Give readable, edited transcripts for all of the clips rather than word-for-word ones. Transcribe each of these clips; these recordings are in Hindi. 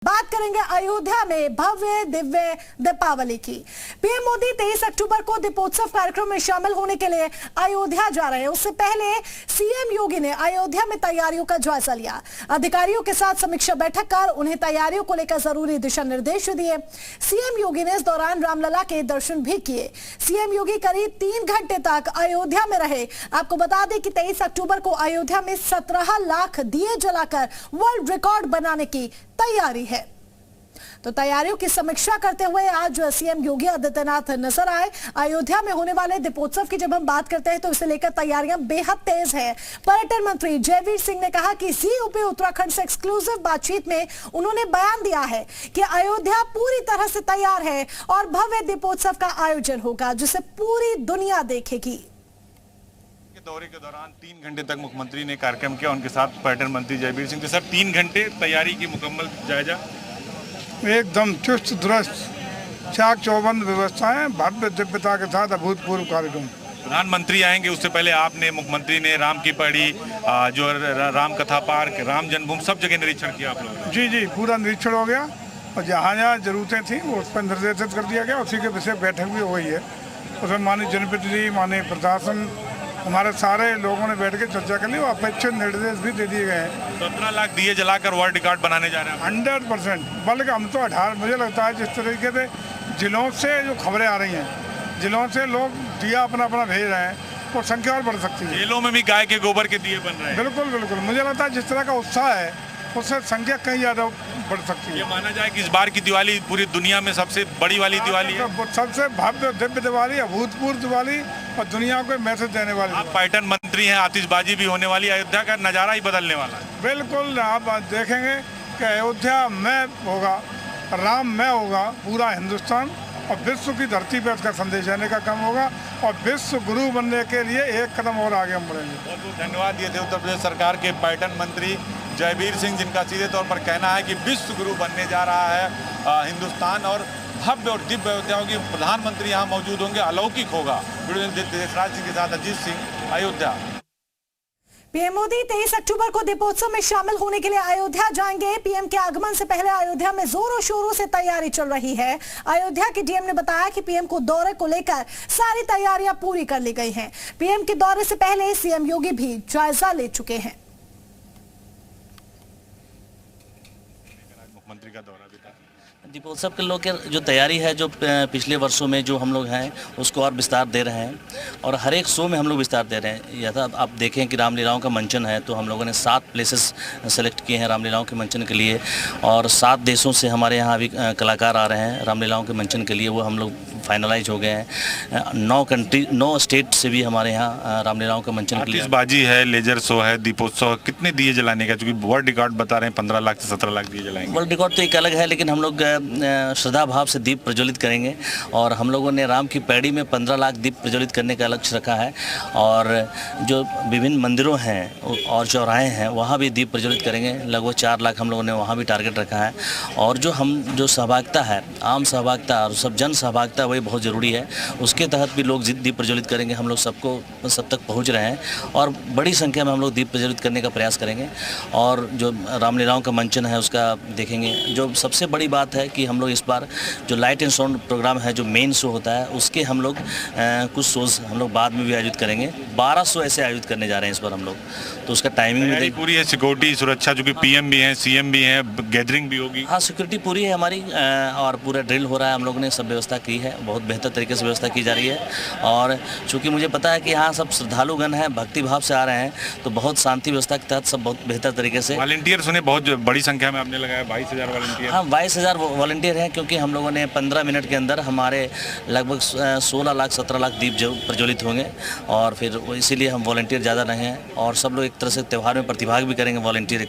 बात करेंगे अयोध्या में भव्य दिव्य दीपावली की। पीएम मोदी 23 अक्टूबर को दीपोत्सव कार्यक्रम में शामिल होने के लिए अयोध्या जा रहे हैं। उससे पहले सीएम योगी ने अयोध्या में तैयारियों का जायजा लिया। अधिकारियों के साथ समीक्षा बैठक कर उन्हें तैयारियों को लेकर जरूरी दिशा निर्देश दिए। सीएम योगी ने इस दौरान रामलला के दर्शन भी किए। सीएम योगी करीब 3 घंटे तक अयोध्या में रहे। आपको बता दें कि 23 अक्टूबर को अयोध्या में 17 लाख दिए जलाकर वर्ल्ड रिकॉर्ड बनाने की तैयारी है। तो तैयारियों की समीक्षा करते हुए आज सीएम योगी आदित्यनाथ नजर आए। अयोध्या में होने वाले दीपोत्सव की जब हम बात करते हैं तो इसे लेकर तैयारियां बेहद तेज है। पर्यटन मंत्री जयवीर सिंह ने कहा कि यूपी उत्तराखंड से एक्सक्लूसिव बातचीत में उन्होंने बयान दिया है कि अयोध्या पूरी तरह से तैयार है और भव्य दीपोत्सव का आयोजन होगा जिसे पूरी दुनिया देखेगी। दौरे के दौरान 3 घंटे तक मुख्यमंत्री ने कार्यक्रम किया। उनके साथ पर्यटन मंत्री जयवीर सिंह। सर, 3 घंटे तैयारी की मुकम्मल जायजा। एकदम चुस्त दुरुस्त चाक चौबंद व्यवस्थाएं, भव्य दिव्यता के साथ अभूतपूर्व कार्यक्रम। प्रधानमंत्री आएंगे, उससे पहले आपने मुख्यमंत्री ने राम की पड़ी, जो राम कथा पार्क, राम जन्मभूमि, सब जगह निरीक्षण किया आप लोगों ने? जी, पूरा निरीक्षण हो गया और जहाँ जहाँ जरूरतें थी वो उस पर निर्देशित कर दिया गया। उसी के विषय बैठक भी हो गई है। उसमें माननीय जनप्रतिनिधि, माननीय प्रशासन, हमारे सारे लोगों ने बैठ के चर्चा कर ली और अपेक्षित निर्देश भी दे दिए गए हैं। 17 लाख दिए जलाकर वर्ल्ड रिकॉर्ड बनाने जा रहे हैं 100%। बल्कि हम तो 18, मुझे लगता है जिस तरीके से जिलों से जो खबरें आ रही हैं, जिलों से लोग दिया अपना भेज रहे हैं, वो संख्या और बढ़ सकती है। जेलों में भी गाय के गोबर के दिए बन रहे हैं। बिल्कुल। मुझे लगता है जिस तरह का उत्साह है उससे संख्या कहीं ज़्यादा बढ़ सकती है। ये माना जाए कि इस बार की दिवाली पूरी दुनिया में सबसे बड़ी वाली दिवाली है। सबसे भव्य दिव्य दिवाली, अभूतपूर्व दिवाली और दुनिया को मैसेज देने वाली। आप पर्यटन मंत्री हैं, आतिशबाजी भी होने वाली, अयोध्या का नज़ारा ही बदलने वाला है। बिल्कुल, आप देखेंगे कि अयोध्या में होगा, राम में होगा पूरा हिंदुस्तान और विश्व की धरती पर उसका संदेश देने का काम होगा और विश्व गुरु बनने के लिए एक कदम और आगे हम बढ़ेंगे। बहुत बहुत धन्यवाद दिए थे उत्तर प्रदेश सरकार के पर्यटन मंत्री जयवीर सिंह, जिनका सीधे तौर पर कहना है कि विश्व गुरु बनने जा रहा है हिंदुस्तान और भव्य और दिव्य अयोध्या होगी। प्रधानमंत्री यहाँ मौजूद होंगे, अलौकिक होगा। देशराज सिंह के साथ अजीत सिंह, अयोध्या। पीएम मोदी 23 अक्टूबर को दीपोत्सव में शामिल होने के लिए अयोध्या जाएंगे। पीएम के आगमन से पहले अयोध्या में जोरों शोरों से तैयारी चल रही है। अयोध्या के डीएम ने बताया कि पीएम को दौरे को लेकर सारी तैयारियां पूरी कर ली गई हैं। पीएम के दौरे से पहले सीएम योगी भी जायजा ले चुके हैं। मुख्यमंत्री का दौरा भी था। दीपोत्सव के लोग जो तैयारी है, जो पिछले वर्षों में जो हम लोग हैं उसको और विस्तार दे रहे हैं और हर एक शो में हम लोग विस्तार दे रहे हैं। यथा आप देखें कि रामलीलाओं का मंचन है तो हम लोगों ने 7 प्लेसेस सेलेक्ट किए हैं रामलीलाओं के मंचन के लिए और 7 देशों से हमारे यहाँ अभी कलाकार आ रहे हैं रामलीलाओं के मंचन के लिए। वो हम लोग फाइनलाइज हो गए हैं। 9 स्टेट से भी हमारे यहाँ रामलीलाओं का मंचन के लिए। आतिशबाजी है, लेजर शो है, दीपोत्सव, कितने दिए जलाने का? क्योंकि वर्ल्ड रिकॉर्ड बता रहे हैं 15 लाख से 17 लाख दिए जलाएंगे। वर्ल्ड रिकॉर्ड तो एक अलग है, लेकिन हम लोग श्रद्धा भाव से दीप प्रज्वलित करेंगे और हम लोगों ने राम की पैड़ी में 15 लाख दीप प्रज्वलित करने का लक्ष्य रखा है और जो विभिन्न मंदिरों हैं और चौराहे हैं वहाँ भी दीप प्रज्वलित करेंगे। लगभग 4 लाख हम लोगों ने वहाँ भी टारगेट रखा है और जो सहभागिता है, आम सहभागिता और सब जन सहभागिता, वही बहुत ज़रूरी है। उसके तहत भी लोग दीप प्रज्वलित करेंगे। हम लोग सब तक पहुँच रहे हैं और बड़ी संख्या में हम लोग दीप प्रज्वलित करने का प्रयास करेंगे और जो रामलीलाओं का मंचन है उसका देखेंगे। जो सबसे बड़ी बात है कि हम लोग इस बार जो लाइट एंड साउंड प्रोग्राम है, जो मेन शो होता है, उसके हम लोग कुछ शोज हम लोग बाद में भी आयोजित करेंगे। 12 शो ऐसे आयोजित करने जा रहे हैं इस बार हम लोग। तो उसका टाइमिंग भी पूरी है, सिक्योरिटी सुरक्षा, जो कि पीएम भी हैं, सीएम भी हैं, गैदरिंग भी होगी। हाँ, सिक्योरिटी पूरी है हमारी और पूरा ड्रिल हो रहा है। हम लोगों ने सब व्यवस्था की है, बहुत बेहतर तरीके से व्यवस्था की जा रही है और चूँकि मुझे पता है कि यहाँ सब श्रद्धालुगण हैं, भक्ति भाव से आ रहे हैं, तो बहुत शांति व्यवस्था के तहत सब बहुत बेहतर तरीके से। वॉलंटियर सुने बहुत बड़ी संख्या में आपने लगाया, 22,000 वॉलंटियर। हाँ, 22,000 वॉलंटियर हैं क्योंकि हम लोगों ने 15 मिनट के अंदर हमारे लगभग 16 लाख 17 लाख दीप जो प्रज्वलित होंगे और फिर इसीलिए हम वॉलंटियर ज़्यादा नहीं हैं और सब लोग एक तरह से त्यौहार में प्रतिभाग भी करेंगे वॉलंटियर।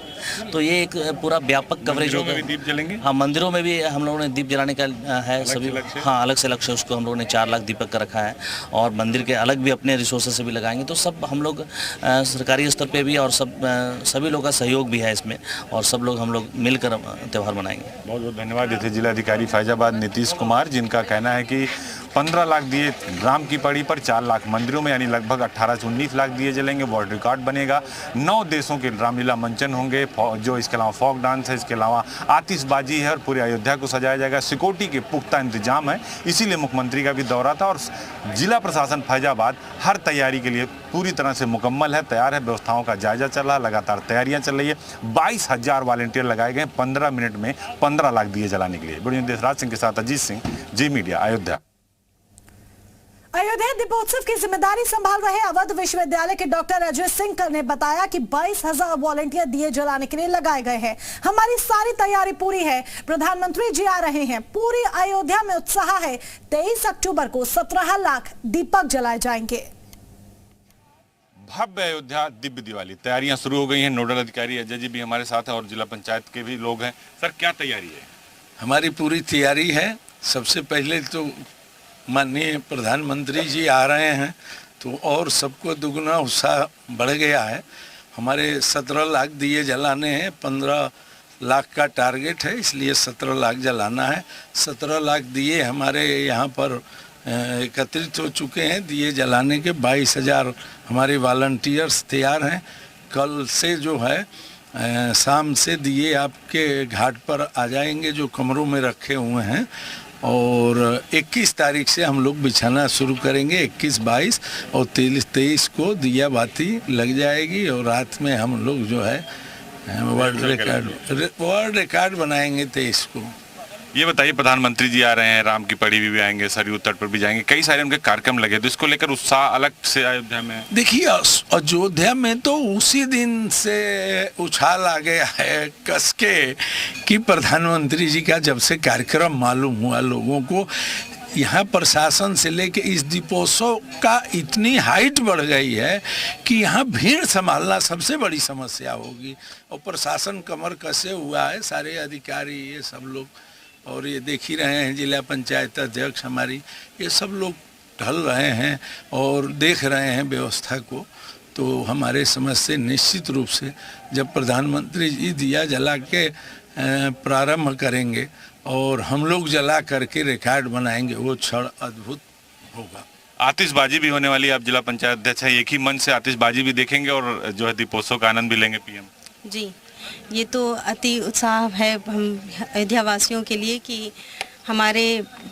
तो ये एक पूरा व्यापक कवरेज होगा। दीप जलेंगे? हाँ, मंदिरों में भी हम लोगों ने दीप जलाने का है सभी। हाँ, अलग से लक्ष्य उसको हम लोगों ने 4 लाख दीपक का रखा है और मंदिर के अलग भी अपने रिसोर्सेज से भी लगाएंगे। तो सब हम लोग सरकारी स्तर पर भी और सभी लोगों का सहयोग भी है इसमें और सब लोग हम लोग मिलकर त्यौहार मनाएंगे। बहुत बहुत धन्यवाद देते जिलाधिकारी फैजाबाद नीतीश कुमार, जिनका कहना है कि 15 लाख दिए राम की पड़ी पर, 4 लाख मंदिरों में, यानी लगभग 18 से 19 लाख दिए जलेंगे। वर्ल्ड रिकॉर्ड बनेगा। 9 देशों के रामलीला मंचन होंगे, जो इसके अलावा फोक डांस है, इसके अलावा आतिशबाजी है और पूरे अयोध्या को सजाया जाएगा। सिक्योरिटी के पुख्ता इंतजाम है, इसीलिए मुख्यमंत्री का भी दौरा था। और जिला प्रशासन फैजाबाद हर तैयारी के लिए पूरी तरह से मुकम्मल है, तैयार है। व्यवस्थाओं का जायजा चल रहा है, लगातार तैयारियां चल रही है। 22,000 वॉलंटियर लगाए गए, 15 मिनट में 15 लाख दिए जलाने के लिए। वीडियो देशराज सिंह के साथ अजीत सिंह, जी मीडिया, अयोध्या। अयोध्या दीपोत्सव की जिम्मेदारी संभाल रहे अवध विश्वविद्यालय के डॉक्टर अजय सिंह ने बताया कि 22,000 वॉलंटियर दिए जलाने के लिए लगाए गए हैं। हमारी सारी तैयारी पूरी है। प्रधानमंत्री जी आ रहे हैं, पूरी अयोध्या में उत्साह है। 23 अक्टूबर को 17 लाख दीपक जलाए जाएंगे। भव्य अयोध्या दिव्य दिवाली, तैयारियां शुरू हो गई हैं। नोडल अधिकारी अजय जी भी हमारे साथ हैं और जिला पंचायत के भी लोग हैं। सर, क्या तैयारी है? हमारी पूरी तैयारी है। सबसे पहले तो माननीय प्रधानमंत्री जी आ रहे हैं तो और सबको दुगना उत्साह बढ़ गया है। हमारे 17 लाख दिए जलाने हैं, 15 लाख का टारगेट है, इसलिए 17 लाख जलाना है। 17 लाख दिए हमारे यहाँ पर एकत्रित हो चुके हैं। दिए जलाने के 22,000 हमारे वॉलंटियर्स तैयार हैं। कल से जो है शाम से दिए आपके घाट पर आ जाएंगे जो कमरों में रखे हुए हैं। और 21 तारीख से हम लोग बिछाना शुरू करेंगे। 21, 22 और 23 को दिया बाती लग जाएगी और रात में हम लोग जो है वर्ल्ड रिकॉर्ड बनाएंगे 23 को। ये बताइए, प्रधानमंत्री जी आ रहे हैं, राम की पड़ी भी आएंगे, सरयू तट पर भी जाएंगे, कई सारे उनके कार्यक्रम लगे, तो इसको लेकर उत्साह अलग से अयोध्या में। देखिए, अयोध्या में तो उसी दिन से उछाल आ गया है कस के कि प्रधानमंत्री जी का जब से कार्यक्रम मालूम हुआ लोगों को, यहाँ प्रशासन से लेके इस दीपोत्सव का इतनी हाइट बढ़ गई है कि यहाँ भीड़ संभालना सबसे बड़ी समस्या होगी। और प्रशासन कमर कसे हुआ है, सारे अधिकारी ये सब लोग, और ये देख ही रहे हैं जिला पंचायत अध्यक्ष हमारी, ये सब लोग ढल रहे हैं और देख रहे हैं व्यवस्था को। तो हमारे समझ से निश्चित रूप से जब प्रधानमंत्री जी दिया जला के प्रारंभ करेंगे और हम लोग जला करके रिकॉर्ड बनाएंगे, वो क्षण अद्भुत होगा। आतिशबाजी भी होने वाली है। आप जिला पंचायत अध्यक्ष है, एक ही मन से आतिशबाजी भी देखेंगे और जो है दीपोत्सव का आनंद भी लेंगे पीएम जी। ये तो अति उत्साह है हम अयोध्या वासियों के लिए कि हमारे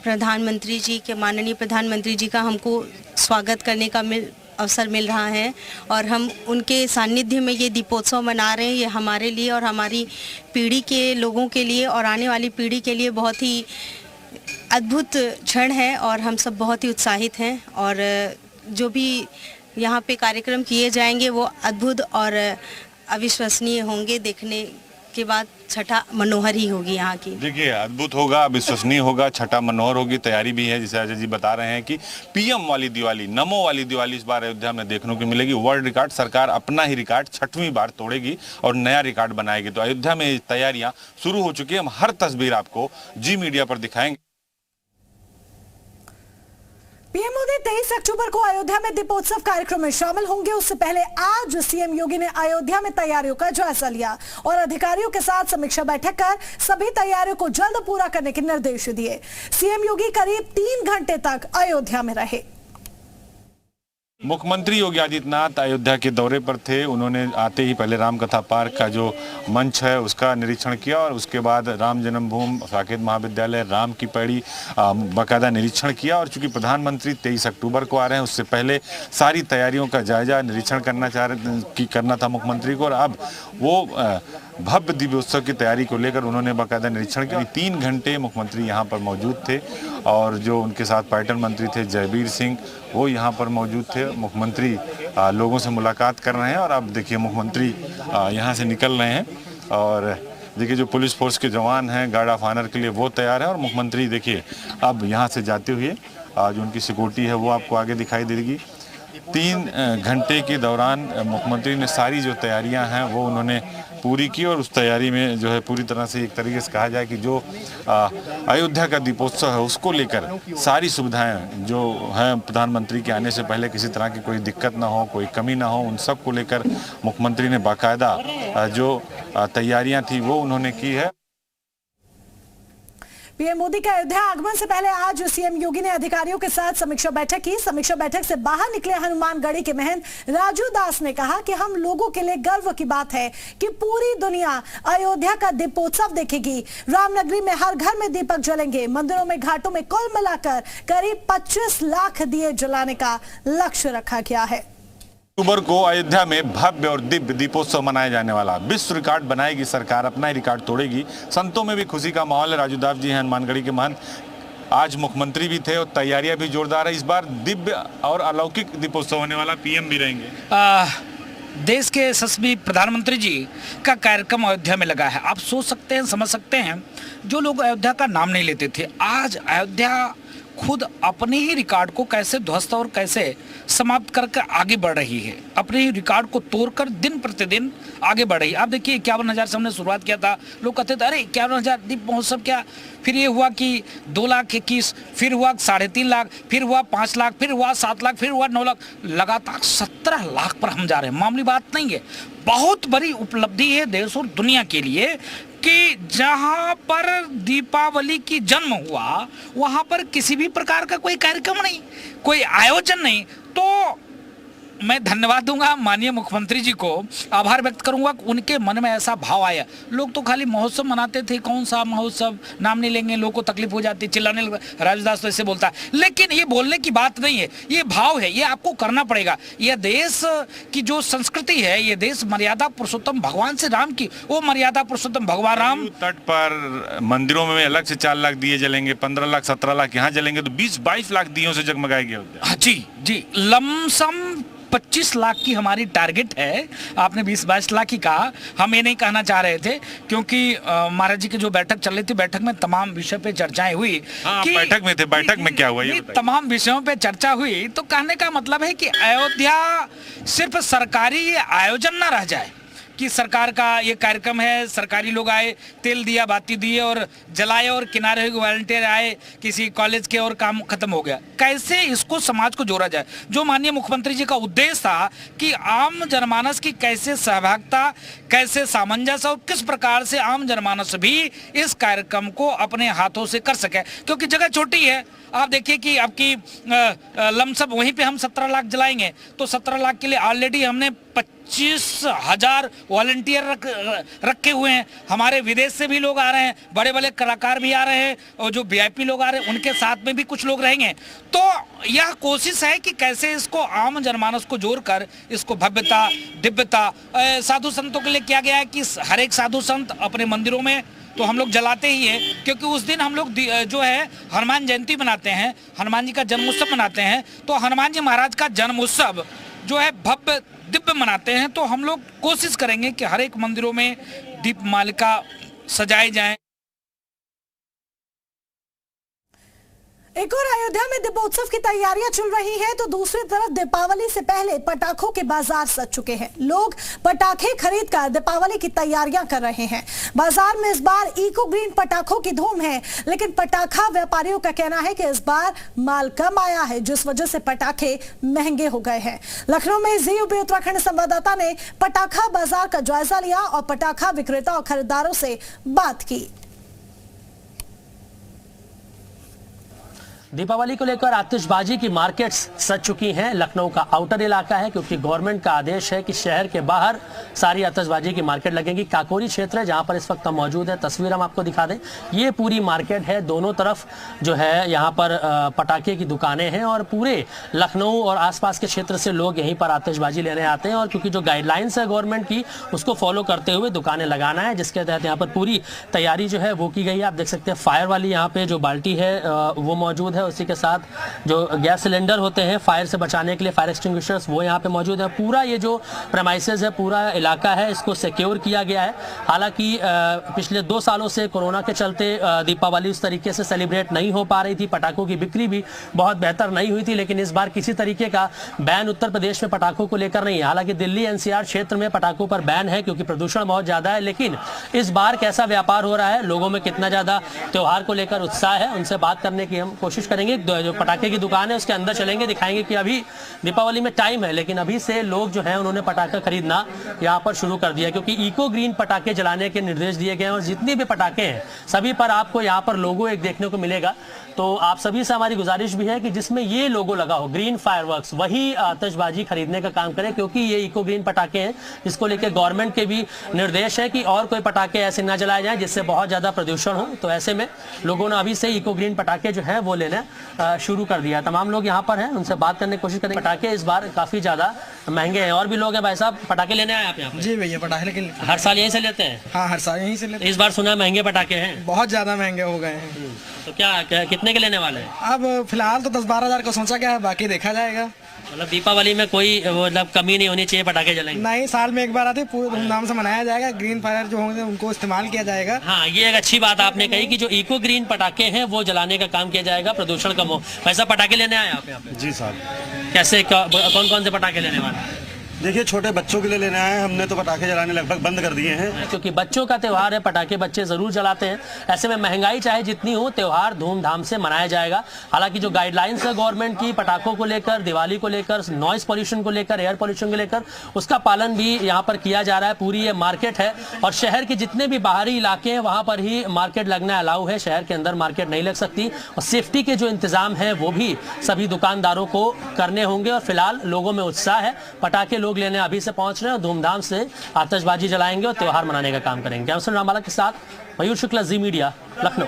प्रधानमंत्री जी के, माननीय प्रधानमंत्री जी का हमको स्वागत करने का अवसर मिल रहा है और हम उनके सानिध्य में ये दीपोत्सव मना रहे हैं। ये हमारे लिए और हमारी पीढ़ी के लोगों के लिए और आने वाली पीढ़ी के लिए बहुत ही अद्भुत क्षण है और हम सब बहुत ही उत्साहित हैं। और जो भी यहाँ पे कार्यक्रम किए जाएंगे वो अद्भुत और अविश्वसनीय होंगे। देखने के बाद छठा मनोहर ही होगी यहाँ की। देखिए, अद्भुत होगा, अविश्वसनीय होगा, छठा मनोहर होगी। तैयारी भी है, जैसे अजय जी बता रहे हैं कि पीएम वाली दिवाली, नमो वाली दिवाली इस बार अयोध्या में देखने को मिलेगी। वर्ल्ड रिकॉर्ड, सरकार अपना ही रिकॉर्ड 6वीं बार तोड़ेगी और नया रिकॉर्ड बनाएगी। तो अयोध्या में तैयारियां शुरू हो चुकी है। हम हर तस्वीर आपको जी मीडिया पर दिखाएंगे। पीएम मोदी 23 अक्टूबर को अयोध्या में दीपोत्सव कार्यक्रम में शामिल होंगे। उससे पहले आज सीएम योगी ने अयोध्या में तैयारियों का जायजा लिया और अधिकारियों के साथ समीक्षा बैठक कर सभी तैयारियों को जल्द पूरा करने के निर्देश दिए। सीएम योगी करीब 3 घंटे तक अयोध्या में रहे। मुख्यमंत्री योगी आदित्यनाथ अयोध्या के दौरे पर थे। उन्होंने आते ही पहले रामकथा पार्क का जो मंच है उसका निरीक्षण किया और उसके बाद राम जन्मभूमि, साकेत महाविद्यालय, राम की पैड़ी बाकायदा निरीक्षण किया। और चूंकि प्रधानमंत्री 23 अक्टूबर को आ रहे हैं, उससे पहले सारी तैयारियों का जायजा निरीक्षण करना था मुख्यमंत्री को। और अब वो भव्य दिव्योत्सव की तैयारी को लेकर उन्होंने बाकायदा निरीक्षण किया। 3 घंटे मुख्यमंत्री यहाँ पर मौजूद थे और जो उनके साथ पर्यटन मंत्री थे जयवीर सिंह, वो यहाँ पर मौजूद थे। मुख्यमंत्री लोगों से मुलाकात कर रहे हैं और अब देखिए मुख्यमंत्री यहाँ से निकल रहे हैं। और देखिए जो पुलिस फोर्स के जवान हैं गार्ड ऑफ ऑनर के लिए, वो तैयार है। और मुख्यमंत्री देखिए अब यहाँ से जाते हुए जो उनकी सिक्योरिटी है वो आपको आगे दिखाई देगी। 3 घंटे के दौरान मुख्यमंत्री ने सारी जो तैयारियां हैं वो उन्होंने पूरी की और उस तैयारी में जो है पूरी तरह से एक तरीके से कहा जाए कि जो अयोध्या का दीपोत्सव है उसको लेकर सारी सुविधाएं जो हैं, प्रधानमंत्री के आने से पहले किसी तरह की कोई दिक्कत ना हो, कोई कमी ना हो, उन सब को लेकर मुख्यमंत्री ने बाकायदा जो तैयारियां थी वो उन्होंने की है। पीएम मोदी के अयोध्या आगमन से पहले आज सीएम योगी ने अधिकारियों के साथ समीक्षा बैठक की। समीक्षा बैठक से बाहर निकले हनुमानगढ़ी के महंत राजू दास ने कहा कि हम लोगों के लिए गर्व की बात है कि पूरी दुनिया अयोध्या का दीपोत्सव देखेगी। रामनगरी में हर घर में दीपक जलेंगे। मंदिरों में, घाटों में कुल मिलाकर करीब 25 लाख दिए जलाने का लक्ष्य रखा गया है। अक्टूबर को अयोध्या में भव्य और दिव्य दीपोत्सव मनाया जाने वाला। विश्व रिकॉर्ड बनाएगी सरकार, अपना ही रिकॉर्ड तोड़ेगी। संतों में भी खुशी का माहौल है। राजू दास जी हैं हनुमानगढ़ी के महंत। आज मुख्यमंत्री भी थे और तैयारियां भी जोरदार है। इस बार दिव्य और अलौकिक दीपोत्सव होने वाला, पीएम भी रहेंगे। देश के यशस्वी प्रधानमंत्री जी का कार्यक्रम अयोध्या में लगा है। आप सोच सकते हैं, समझ सकते हैं, जो लोग अयोध्या का नाम नहीं लेते थे, आज अयोध्या खुद अपने ही रिकॉर्ड को कैसे ध्वस्त और कैसे समाप्त करके आगे बढ़ रही है। अपने ही रिकॉर्ड को तोड़कर दिन प्रतिदिन आगे बढ़ रही है। आप देखिए 51,000 से हमने शुरुआत किया था। लोग कहते थे अरे 51,000 दीप महोत्सव क्या। फिर ये हुआ कि 2,21,000, फिर हुआ 3.5 लाख, फिर हुआ 5 लाख, फिर हुआ 7 लाख, फिर हुआ 9 लाख, लगातार 17 लाख पर हम जा रहे हैं। मामूली बात नहीं है, बहुत बड़ी उपलब्धि है देश और दुनिया के लिए कि जहां पर दीपावली की जन्म हुआ वहां पर किसी भी प्रकार का कोई कार्यक्रम नहीं, कोई आयोजन नहीं। तो मैं धन्यवाद दूंगा माननीय मुख्यमंत्री जी को, आभार व्यक्त करूंगा। उनके मन में ऐसा भाव आया। लोग तो खाली महोत्सव मनाते थे, कौन सा महोत्सव, नाम नहीं लेंगे, लोगों को तकलीफ हो जाती, चिल्लाने लगा। राजदास तो ऐसे बोलता है, लेकिन ये बोलने की बात नहीं है, ये भाव है, ये आपको करना पड़ेगा। यह देश की जो संस्कृति है, ये देश मर्यादा पुरुषोत्तम भगवान से राम की, वो मर्यादा पुरुषोत्तम भगवान राम। तट पर मंदिरों में अलग से 4 लाख दिए जलेंगे, 15 लाख 17 लाख यहाँ जलेंगे, तो 20-22 लाख दियों से जगमगाएगी अयोध्या। जी, लमसम 25 लाख की हमारी टारगेट है। आपने 20-22 लाख ही कहा, हम ये नहीं कहना चाह रहे थे, क्योंकि महाराज जी की जो बैठक चल रही थी, बैठक में तमाम विषय पे चर्चाएं हुई। हाँ, बैठक में थे, बैठक में क्या हुआ ये तमाम विषयों पे चर्चा हुई। तो कहने का मतलब है कि अयोध्या सिर्फ सरकारी आयोजन ना रह जाए कि सरकार का ये कार्यक्रम है, सरकारी लोग आए, तेल दिया, बाती दिए और जलाए, और किनारे हुए वॉलंटियर आए, किसी कॉलेज के और काम खत्म हो गया। कैसे इसको समाज को जोड़ा जाए। जो माननीय मुख्यमंत्री जी का उद्देश्य था कि आम जनमानस की कैसे सहभागिता, कैसे सामंजस्य और किस प्रकार से आम जनमानस भी इस कार्यक्रम को अपने हाथों से कर सके, क्योंकि जगह छोटी है। आप देखिए कि आपकी लमसम वहीं पे हम 17 लाख जलाएंगे, तो 17 लाख के लिए ऑलरेडी हमने 25,000 वॉलंटियर रखे हुए हैं। हमारे विदेश से भी लोग आ रहे हैं, बड़े बड़े कलाकार भी आ रहे हैं, और जो वीआईपी लोग आ रहे हैं उनके साथ में भी कुछ लोग रहेंगे। तो यह कोशिश है कि कैसे इसको आम जनमानस को जोड़कर इसको भव्यता, दिव्यता, साधु संतों के लिए किया गया है कि हर एक साधु संत अपने मंदिरों में तो हम लोग जलाते ही है, क्योंकि उस दिन हम लोग जो है हनुमान जयंती मनाते हैं, हनुमान जी का जन्मोत्सव मनाते हैं। तो हनुमान जी महाराज का जन्मोत्सव जो है भव्य दिव्य मनाते हैं। तो हम लोग कोशिश करेंगे कि हर एक मंदिरों में दीपमालिका सजाई जाए। एक और अयोध्या में दीपोत्सव की तैयारियां चल रही है, तो दूसरी तरफ दीपावली से पहले पटाखों के बाजार सज चुके हैं। लोग पटाखे खरीदकर दीपावली की तैयारियां कर रहे हैं। बाजार में इस बार इको ग्रीन पटाखों की धूम है, लेकिन पटाखा व्यापारियों का कहना है कि इस बार माल कम आया है, जिस वजह से पटाखे महंगे हो गए हैं। लखनऊ में जी यूपी उत्तराखंड संवाददाता ने पटाखा बाजार का जायजा लिया और पटाखा विक्रेता और खरीदारों से बात की। दीपावली को लेकर आतिशबाजी की मार्केट्स सज चुकी हैं। लखनऊ का आउटर इलाका है, क्योंकि गवर्नमेंट का आदेश है कि शहर के बाहर सारी आतिशबाजी की मार्केट लगेगी। काकोरी क्षेत्र है जहां पर इस वक्त हम मौजूद है, तस्वीर हम आपको दिखा दें। ये पूरी मार्केट है, दोनों तरफ जो है यहाँ पर पटाखे की दुकानें हैं, और पूरे लखनऊ और आसपास के क्षेत्र से लोग यहीं पर आतिशबाजी लेने आते हैं। और क्योंकि जो गाइडलाइंस है गवर्नमेंट की, उसको फॉलो करते हुए दुकानें लगाना है, जिसके तहत यहाँ पर पूरी तैयारी जो है वो की गई है। आप देख सकते हैं फायर वाली यहाँ पे जो बाल्टी है वो मौजूद है, उसी के साथ जो गैस सिलेंडर होते हैं फायर से बचाने के लिए, फायर एक्सटिंग्विशर्स, वो यहाँ पे मौजूद है। पूरा ये जो प्रेमाइसेस है, पूरा इलाका है, इसको सिक्योर किया गया है। हालांकि पिछले 2 सालों से कोरोना के चलते दीपावली उस तरीके से सेलिब्रेट नहीं हो पा रही थी, पटाखों की बिक्री भी बहुत बेहतर नहीं हुई थी, लेकिन इस बार किसी तरीके का बैन उत्तर प्रदेश में पटाखों को लेकर नहीं है। हालांकि दिल्ली एनसीआर क्षेत्र में पटाखों पर बैन है, क्योंकि प्रदूषण बहुत ज्यादा है, लेकिन इस बार कैसा व्यापार हो रहा है, लोगों में कितना ज्यादा त्योहार को लेकर उत्साह है, उनसे बात करने की हम कोशिश करेंगे। जो पटाखे की दुकान है उसके अंदर चलेंगे, दिखाएंगे कि अभी दीपावली में टाइम है, लेकिन अभी से लोग जो हैं उन्होंने पटाखा खरीदना यहाँ पर शुरू कर दिया, क्योंकि इको ग्रीन पटाखे जलाने के निर्देश दिए गए हैं। और जितनी भी पटाखे हैं सभी पर आपको यहाँ पर लोगो एक देखने को मिलेगा। तो आप सभी से हमारी गुजारिश भी है कि जिसमें ये लोगो लगा हो ग्रीन फायरवर्क्स, वही आतिशबाजी खरीदने का काम करें, क्योंकि ये इको ग्रीन पटाखे हैं जिसको लेकर गवर्नमेंट के भी निर्देश है कि और कोई पटाखे ऐसे ना जलाए जाएं जिससे बहुत ज़्यादा प्रदूषण हो। तो ऐसे में लोगों ने अभी से इको ग्रीन पटाखे जो हैं वो लेना शुरू कर दिया। तमाम लोग यहाँ पर हैं, उनसे बात करने की कोशिश करेंगे। पटाखे इस बार काफ़ी ज़्यादा महंगे हैं। और भी लोग हैं। भाई साहब, पटाखे लेने आए आप यहाँ पे? जी भैया, पटाखे लेके हर साल यहीं से लेते हैं? हाँ, हर साल यहीं से लेते हैं। इस बार सुना महंगे पटाखे हैं, बहुत ज़्यादा महंगे हो गए हैं। तो क्या कितने के लेने वाले हैं? अब फिलहाल तो 10-12 हज़ार का सोचा गया है, बाकी देखा जाएगा। मतलब दीपावली में कोई मतलब कमी नहीं होनी चाहिए, पटाखे जलेंगे? नहीं, साल में एक बार आते, पूरे धूमधाम से मनाया जाएगा। ग्रीन फायर जो होंगे उनको इस्तेमाल किया जाएगा। हाँ, ये एक अच्छी बात आपने कही कि जो इको ग्रीन पटाखे हैं वो जलाने का काम किया जाएगा, प्रदूषण कम हो। वैसा पटाखे लेने आए आप यहाँ पे? जी साहब। कैसे, कौन कौन से पटाखे लेने वाले हैं? देखिए, छोटे बच्चों के लिए लेने आए हैं। हमने तो पटाखे जलाने लगभग बंद कर दिए हैं, क्योंकि बच्चों का त्यौहार है, पटाखे बच्चे जरूर जलाते हैं। ऐसे में महंगाई चाहे जितनी हो, त्यौहार धूमधाम से मनाया जाएगा। हालांकि जो गाइडलाइंस है गवर्नमेंट की पटाखों को लेकर, दिवाली को लेकर, नॉइस पॉल्यूशन को लेकर, एयर पॉल्यूशन को लेकर, उसका पालन भी यहाँ पर किया जा रहा है। पूरी ये मार्केट है और शहर के जितने भी बाहरी इलाके हैं वहाँ पर ही मार्केट लगना अलाउ है। शहर के अंदर मार्केट नहीं लग सकती। और सेफ्टी के जो इंतजाम है वो भी सभी दुकानदारों को करने होंगे। और फिलहाल लोगों में उत्साह है, पटाखे लोग लेने अभी से पहुंच रहे हैं और धूमधाम से आतिशबाजी जलाएंगे और त्योहार मनाने का काम करेंगे। कैमरा रामबाला के साथ मयूर शुक्ला, जी मीडिया, लखनऊ।